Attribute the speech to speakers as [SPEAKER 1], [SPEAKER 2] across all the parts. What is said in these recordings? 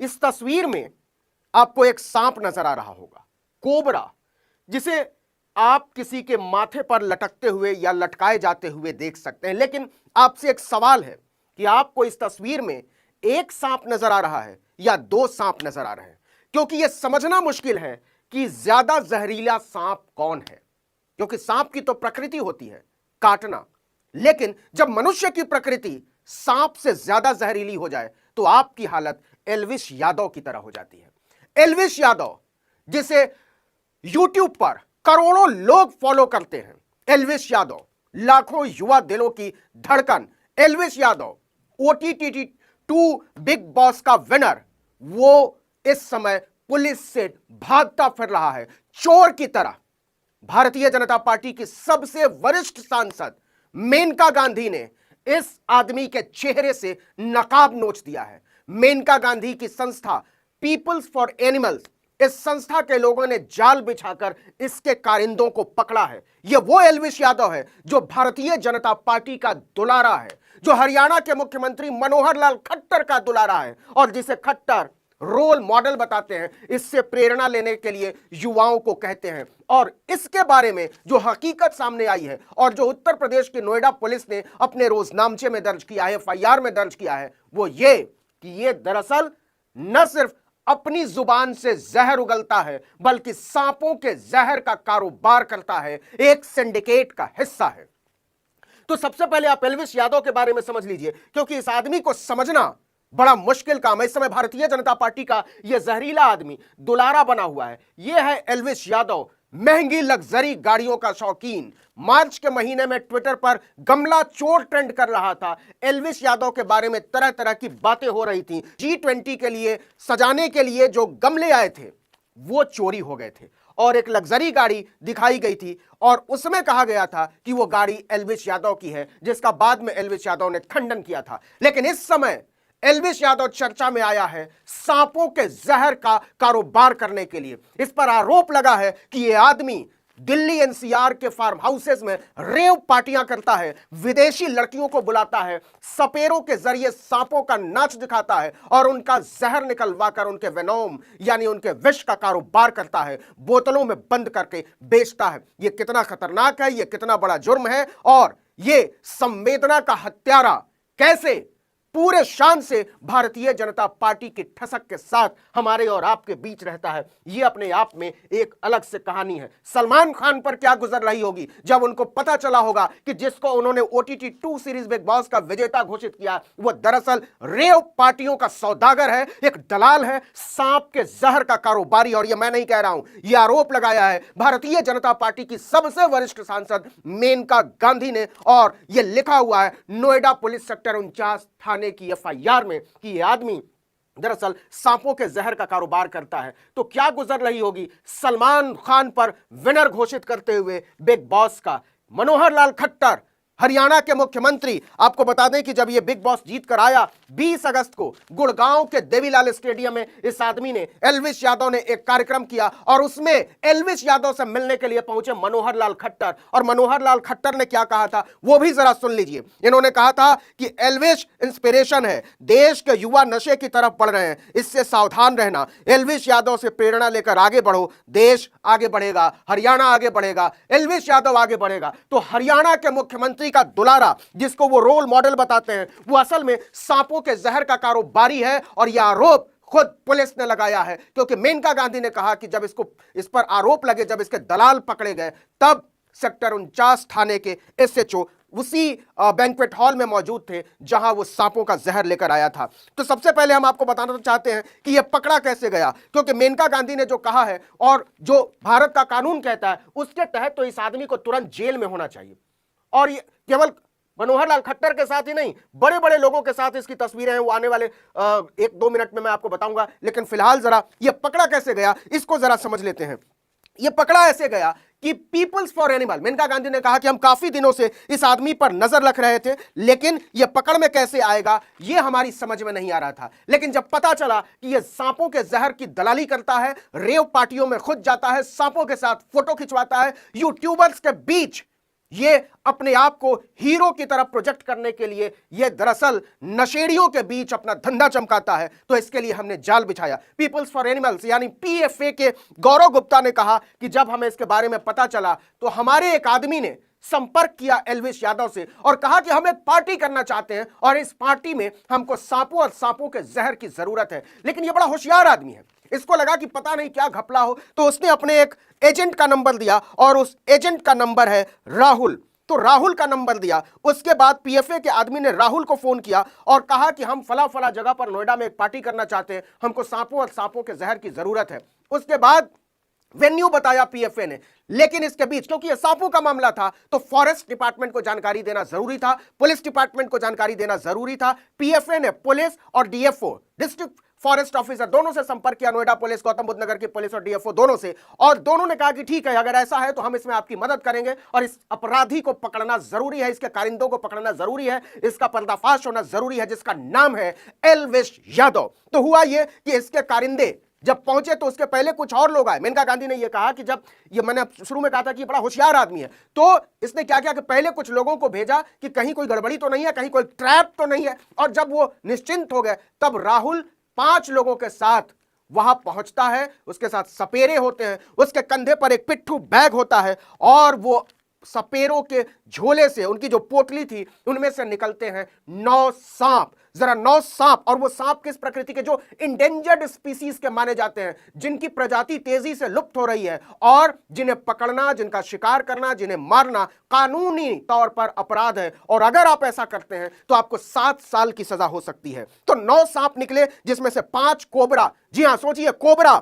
[SPEAKER 1] इस तस्वीर में आपको एक सांप नजर आ रहा होगा, कोबरा, जिसे आप किसी के माथे पर लटकते हुए या लटकाए जाते हुए देख सकते हैं। लेकिन आपसे एक सवाल है कि आपको इस तस्वीर में एक सांप नजर आ रहा है या दो सांप नजर आ रहे हैं, क्योंकि यह समझना मुश्किल है कि ज्यादा जहरीला सांप कौन है। क्योंकि सांप की तो प्रकृति होती है काटना, लेकिन जब मनुष्य की प्रकृति सांप से ज्यादा जहरीली हो जाए तो आपकी हालत एल्विश यादव की तरह हो जाती है। एल्विश यादव, जिसे यूट्यूब पर करोड़ों लोग फॉलो करते हैं, एल्विश यादव लाखों युवा दिलों की धड़कन, Elvish Yadav OTT 2 big boss का विनर, वो इस समय पुलिस से भागता फिर रहा है चोर की तरह। भारतीय जनता पार्टी की सबसे वरिष्ठ सांसद मेनका गांधी ने इस आदमी के चेहरे से नकाब नोच दिया है। मेनका गांधी की संस्था पीपल्स फॉर एनिमल्स, इस संस्था के लोगों ने जाल बिछाकर इसके कारिंदों को पकड़ा है। यह वो एल्विश यादव है जो भारतीय जनता पार्टी का दुलारा है, जो हरियाणा के मुख्यमंत्री मनोहर लाल खट्टर का दुलारा है और जिसे खट्टर रोल मॉडल बताते हैं, इससे प्रेरणा लेने के लिए युवाओं को कहते हैं। और इसके बारे में जो हकीकत सामने आई है और जो उत्तर प्रदेश की नोएडा पुलिस ने अपने रोजनामचे में दर्ज किया है, FIR में दर्ज किया है, वो ये कि ये दरअसल न सिर्फ अपनी जुबान से जहर उगलता है, बल्कि सांपों के जहर का कारोबार करता है, एक सिंडिकेट का हिस्सा है। तो सबसे पहले आप एल्विश यादव के बारे में समझ लीजिए, क्योंकि इस आदमी को समझना बड़ा मुश्किल काम है। इस समय भारतीय जनता पार्टी का यह जहरीला आदमी दुलारा बना हुआ है। यह है एल्विश यादव, महंगी लग्जरी गाड़ियों का शौकीन। मार्च के महीने में ट्विटर पर गमला चोर ट्रेंड कर रहा था। एल्विश यादव के बारे में तरह तरह की बातें हो रही थी। G20 के लिए सजाने के लिए जो गमले आए थे वो चोरी हो गए थे और एक लग्जरी गाड़ी दिखाई गई थी और उसमें कहा गया था कि वो गाड़ी एल्विश यादव की है, जिसका बाद में एल्विश यादव ने खंडन किया था। लेकिन इस समय एल्विश यादव चर्चा में आया है सांपों के जहर का कारोबार करने के लिए। इस पर आरोप लगा है कि यह आदमी दिल्ली NCR के फार्म हाउसेस में रेव पार्टियां करता है, विदेशी लड़कियों को बुलाता है, सपेरों के जरिए सांपों का नाच दिखाता है और उनका जहर निकलवाकर उनके वेनोम यानी उनके विष का कारोबार करता है, बोतलों में बंद करके बेचता है। यह कितना खतरनाक है, यह कितना बड़ा जुर्म है और यह संवेदना का हत्यारा कैसे पूरे शान से भारतीय जनता पार्टी की ठसक के साथ हमारे और आपके बीच रहता है, यह अपने आप में एक अलग से कहानी है। सलमान खान पर क्या गुजर रही होगी जब उनको पता चला होगा कि जिसको उन्होंने OTT 2 सीरीज बिग बॉस का विजेता घोषित किया वो दरअसल रेव पार्टियों का सौदागर है, एक दलाल है, सांप के जहर का कारोबारी। और यह मैं नहीं कह रहा हूं, यह आरोप लगाया है भारतीय जनता पार्टी की सबसे वरिष्ठ सांसद मेनका गांधी ने और यह लिखा हुआ है नोएडा पुलिस सेक्टर 49 थाने की FIR में कि यह आदमी दरअसल सांपों के जहर का कारोबार करता है। तो क्या गुजर रही होगी सलमान खान पर विनर घोषित करते हुए बिग बॉस का मनोहर लाल खट्टर, हरियाणा के मुख्यमंत्री। आपको बता दें कि जब यह बिग बॉस जीत कर आया 20 अगस्त को गुड़गांव के देवीलाल स्टेडियम में इस आदमी ने, एल्विश यादव ने एक कार्यक्रम किया और उसमें एल्विश यादव से मिलने के लिए पहुंचे मनोहर लाल खट्टर। और मनोहर लाल खट्टर ने क्या कहा था वो भी जरा सुन लीजिए। इन्होंने कहा था कि एल्विश इंस्पिरेशन है, देश के युवा नशे की तरफ बढ़ रहे हैं, इससे सावधान रहना, एल्विश यादव से प्रेरणा लेकर आगे बढ़ो, देश आगे बढ़ेगा, हरियाणा आगे बढ़ेगा, एल्विश यादव आगे बढ़ेगा। तो हरियाणा के मुख्यमंत्री का दुलारा, जिसको वो रोल मॉडल बताते हैं, वो असल में सांपों के जहर का कारोबारी है। और यह आरोप खुद पुलिस ने लगाया है, क्योंकि मेनका गांधी ने कहा कि जब इस पर आरोप लगे, जब इसके दलाल पकड़े गए, तब सेक्टर 49 थाने के SHO उसी बैंक्वेट हॉल में मौजूद थे जहां वो सांपों का जहर लेकर आया था। तो सबसे पहले हम आपको बताना चाहते हैं कि यह पकड़ा कैसे गया, क्योंकि मेनका गांधी ने जो कहा है और जो भारत का कानून कहता है उसके तहत तो इस आदमी को तुरंत जेल में होना चाहिए। और ये केवल मनोहर लाल खट्टर के साथ ही नहीं, बड़े बड़े लोगों के साथ इसकी तस्वीरें हैं, वो आने वाले 1-2 मिनट में मैं आपको बताऊंगा। लेकिन फिलहाल जरा ये पकड़ा कैसे गया इसको जरा समझ लेते हैं। ये पकड़ा ऐसे गया कि peoples for animal, Maneka Gandhi ने कहा कि हम काफी दिनों से इस आदमी पर नजर रख रहे थे, लेकिन यह पकड़ में कैसे आएगा यह हमारी समझ में नहीं आ रहा था। लेकिन जब पता चला कि यह सांपों के जहर की दलाली करता है, रेव पार्टियों में खुद जाता है, सांपों के साथ फोटो खिंचवाता है, यूट्यूबर्स के बीच ये अपने आप को हीरो की तरह प्रोजेक्ट करने के लिए ये दरअसल नशेड़ियों के बीच अपना धंधा चमकाता है। तो इसके लिए हमने जाल बिछाया। पीपल्स फॉर एनिमल्स यानी पीएफए के गौरव गुप्ता ने कहा कि जब हमें इसके बारे में पता चला तो हमारे एक आदमी ने संपर्क किया एल्विश यादव से और कहा कि हम एक पार्टी करना चाहते हैं और इस पार्टी में हमको सांपों और सांपों के जहर की जरूरत है। लेकिन यह बड़ा होशियार आदमी है, इसको लगा कि पता नहीं क्या घपला हो, तो उसने अपने एक एजेंट का नंबर दिया और उस एजेंट का नंबर है राहुल। तो राहुल का नंबर दिया। उसके बाद पीएफए के आदमी ने राहुल को फोन किया और कहा कि हम फला फला जगह पर नोएडा में एक पार्टी करना चाहते हैं, हमको सांपों और सांपों के जहर की जरूरत है। उसके बाद वेन्यू बताया पीएफए ने। लेकिन इसके बीच क्योंकि यह सांपों का मामला था तो फॉरेस्ट डिपार्टमेंट को जानकारी देना जरूरी था, पुलिस डिपार्टमेंट को जानकारी देना जरूरी था। पीएफए ने पुलिस और डीएफओ डिस्ट्रिक्ट फॉरेस्ट ऑफिसर दोनों से संपर्क किया, नोएडा पुलिस, गौतम बुद्ध नगर की पुलिस और डीएफओ दोनों से, और दोनों ने कहा कि ठीक है, अगर ऐसा है तो हम इसमें आपकी मदद करेंगे और इस अपराधी को पकड़ना जरूरी है, इसके कारिंदों को पकड़ना जरूरी है, इसका पर्दाफाश होना जरूरी है, जिसका नाम है एल्विश यादव। तो हुआ यह कि इसके कारिंदे जब पहुंचे तो उसके पहले कुछ और लोग आए। मेनका गांधी ने यह कहा कि जब ये मैंने शुरू में कहा था कि बड़ा होशियार आदमी है, तो इसने क्या किया कि पहले कुछ लोगों को भेजा कि कहीं कोई गड़बड़ी तो नहीं है, कहीं कोई ट्रैप तो नहीं है। और जब वो निश्चिंत हो गए तब राहुल 5 लोगों के साथ वहां पहुंचता है। उसके साथ सपेरे होते हैं, उसके कंधे पर एक पिट्ठू बैग होता है और वो सपेरों के झोले से, उनकी जो पोटली थी उनमें से निकलते हैं 9 सांप। जरा 9 सांप, और वो सांप किस प्रकृति के, जो इंडेंजर्ड स्पीसीज के माने जाते हैं, जिनकी प्रजाति तेजी से लुप्त हो रही है और जिन्हें पकड़ना, जिनका शिकार करना, जिन्हें मारना कानूनी तौर पर अपराध है। और अगर आप ऐसा करते हैं तो आपको 7 साल की सजा हो सकती है। तो 9 सांप निकले, जिसमें से 5 कोबरा, जी हां सोचिए कोबरा,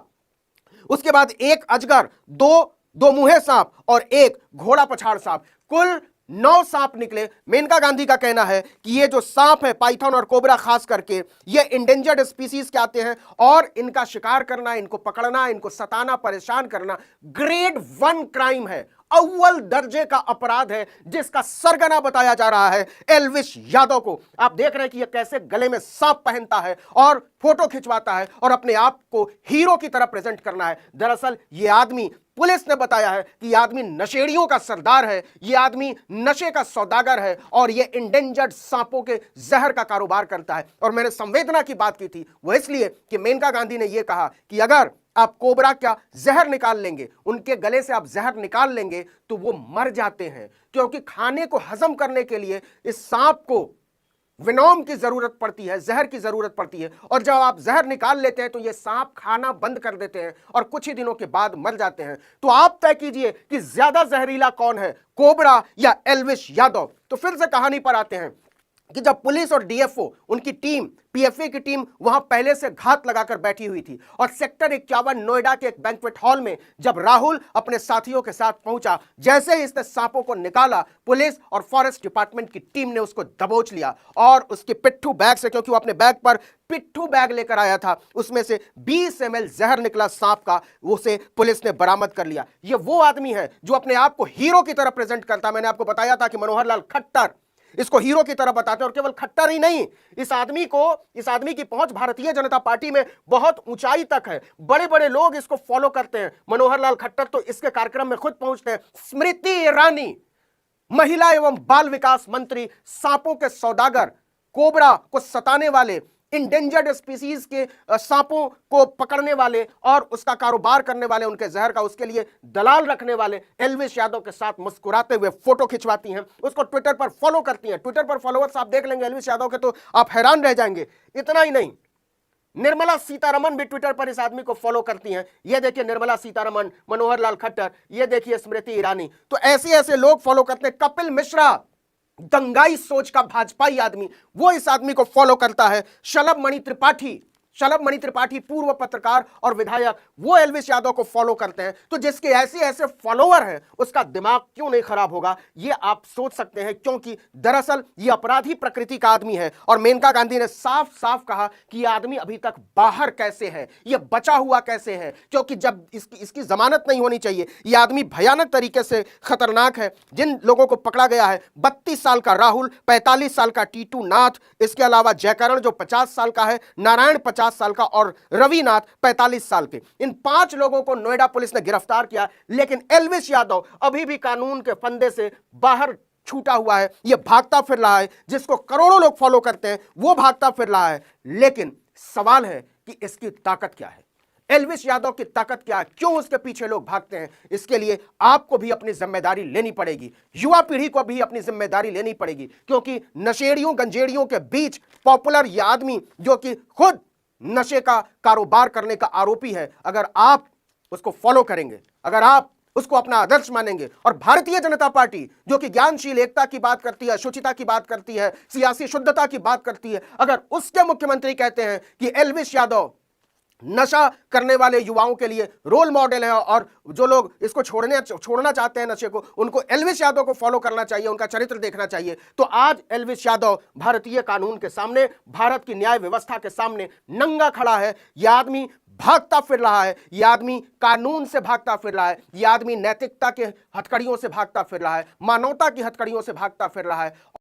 [SPEAKER 1] उसके बाद 1 अजगर, 2 मुंहे सांप और 1 घोड़ा पछाड़ सांप, कुल 9 सांप निकले। मेनका गांधी का कहना है कि ये जो सांप है, पाइथन और कोबरा खास करके, ये इंडेंजर्ड स्पीसीज के आते हैं और इनका शिकार करना, इनको पकड़ना, इनको सताना, परेशान करना ग्रेड 1 क्राइम है, अव्वल दर्जे का अपराध है, जिसका सरगना बताया जा रहा है एल्विश यादव को। आप देख रहे हैं कि यह कैसे गले में सांप पहनता है और फोटो खिंचवाता है और अपने आप को हीरो की तरह प्रेजेंट करना है। दरअसल यह आदमी, पुलिस ने बताया है कि यह आदमी नशेड़ियों का सरदार है, यह आदमी नशे का सौदागर है और यह इंडेंजर्ड सांपों के जहर का कारोबार करता है। और मैंने संवेदना की बात की थी वह इसलिए कि मेनका गांधी ने यह कहा कि अगर आप कोबरा का जहर निकाल लेंगे, उनके गले से आप जहर निकाल लेंगे तो वो मर जाते हैं, क्योंकि खाने को हजम करने के लिए इस सांप को विनोम की जरूरत पड़ती है, जहर की जरूरत पड़ती है। और जब आप जहर निकाल लेते हैं तो ये सांप खाना बंद कर देते हैं और कुछ ही दिनों के बाद मर जाते हैं। तो आप तय कीजिए कि ज्यादा जहरीला कौन है, कोबरा या एल्विश यादव। तो फिर से कहानी पर आते हैं कि जब पुलिस और डीएफओ, उनकी टीम, पीएफए की टीम वहां पहले से घात लगाकर बैठी हुई थी और सेक्टर 51 नोएडा के एक बैंक्वेट हॉल में जब राहुल अपने साथियों के साथ पहुंचा, जैसे ही इसने सांपों को निकाला, पुलिस और फॉरेस्ट डिपार्टमेंट की टीम ने उसको दबोच लिया और उसके पिट्ठू बैग से, क्योंकि वो अपने बैग पर पिट्ठू बैग लेकर आया था, उसमें से 20 ml जहर निकला सांप का, उसे पुलिस ने बरामद कर लिया। ये वो आदमी है जो अपने आप को हीरो की तरह प्रेजेंट करता। मैंने आपको बताया था कि मनोहर लाल खट्टर इसको हीरो की तरह बताते हैं। और केवल खट्टर ही नहीं, इस आदमी की पहुंच भारतीय जनता पार्टी में बहुत ऊंचाई तक है, बड़े बड़े लोग इसको फॉलो करते हैं। मनोहर लाल खट्टर तो इसके कार्यक्रम में खुद पहुंचते हैं। स्मृति ईरानी, महिला एवं बाल विकास मंत्री, सांपों के सौदागर, कोबरा को सताने वाले, इंडेंजर्ड स्पीसीज के सांपों को पकड़ने वाले और उसका कारोबार करने वाले, उनके जहर का, उसके लिए दलाल रखने वाले एल्विश यादव के साथ मुस्कुराते हुए फोटो खिंचवाती हैं, उसको ट्विटर पर फॉलो करती हैं। ट्विटर पर फॉलोअर्स आप देख लेंगे एल्विश यादव के तो आप हैरान रह जाएंगे। इतना ही नहीं, निर्मला सीतारमण भी ट्विटर पर इस आदमी को फॉलो करती हैं। ये देखिए निर्मला सीतारमण, मनोहर लाल खट्टर, ये देखिए स्मृति ईरानी, तो ऐसे ऐसे लोग फॉलो करते हैं। कपिल मिश्रा, दंगाई सोच का भाजपाई आदमी, वो इस आदमी को फॉलो करता है। शलभ मणि त्रिपाठी पूर्व पत्रकार और विधायक, वो एल्विश यादव को फॉलो करते हैं। तो जिसके ऐसे ऐसे फॉलोअर हैं, उसका दिमाग क्यों नहीं खराब होगा, ये आप सोच सकते हैं, क्योंकि दरअसल ये अपराधी प्रकृति का आदमी है। और मेनका गांधी ने साफ साफ कहा कि यह आदमी अभी तक बाहर कैसे है, यह बचा हुआ कैसे है, क्योंकि जब इसकी जमानत नहीं होनी चाहिए। यह आदमी भयानक तरीके से खतरनाक है। जिन लोगों को पकड़ा गया है, 32 साल का राहुल, 45 साल का टीटू नाथ, इसके अलावा जयकरण जो 50 साल का है, नारायण 50 50 साल का और रविनाथ 45 साल के। इन 5 लोगों को नोएडा पुलिस ने गिरफ्तार किया, लेकिन एल्विश यादव अभी भी कानून के फंदे से बाहर छूटा हुआ है। यह भागता फिर रहा है, जिसको करोड़ों लोग फॉलो करते हैं वो भागता फिर रहा है। लेकिन सवाल है कि इसकी ताकत क्या है, एल्विश यादव की ताकत क्या है, क्यों उसके पीछे लोग भागते हैं। इसके लिए आपको भी अपनी जिम्मेदारी लेनी पड़ेगी, युवा पीढ़ी को भी अपनी जिम्मेदारी लेनी पड़ेगी, क्योंकि नशेड़ियों गंजेड़ियों के बीच पॉपुलर यह आदमी जो कि खुद नशे का कारोबार करने का आरोपी है, अगर आप उसको फॉलो करेंगे, अगर आप उसको अपना आदर्श मानेंगे, और भारतीय जनता पार्टी जो कि ज्ञानशील एकता की बात करती है, शुचिता की बात करती है, सियासी शुद्धता की बात करती है, अगर उसके मुख्यमंत्री कहते हैं कि एल्विश यादव नशा करने वाले युवाओं के लिए रोल मॉडल है और जो लोग इसको छोड़ना चाहते हैं नशे को, उनको एल्विश यादव को फॉलो करना चाहिए, उनका चरित्र देखना चाहिए, तो आज एल्विश यादव भारतीय कानून के सामने, भारत की न्याय व्यवस्था के सामने नंगा खड़ा है। यह आदमी भागता फिर रहा है, यह आदमी कानून से भागता फिर रहा है, यह आदमी नैतिकता के हथकड़ियों से भागता फिर रहा है, मानवता की हथकड़ियों से भागता फिर रहा है।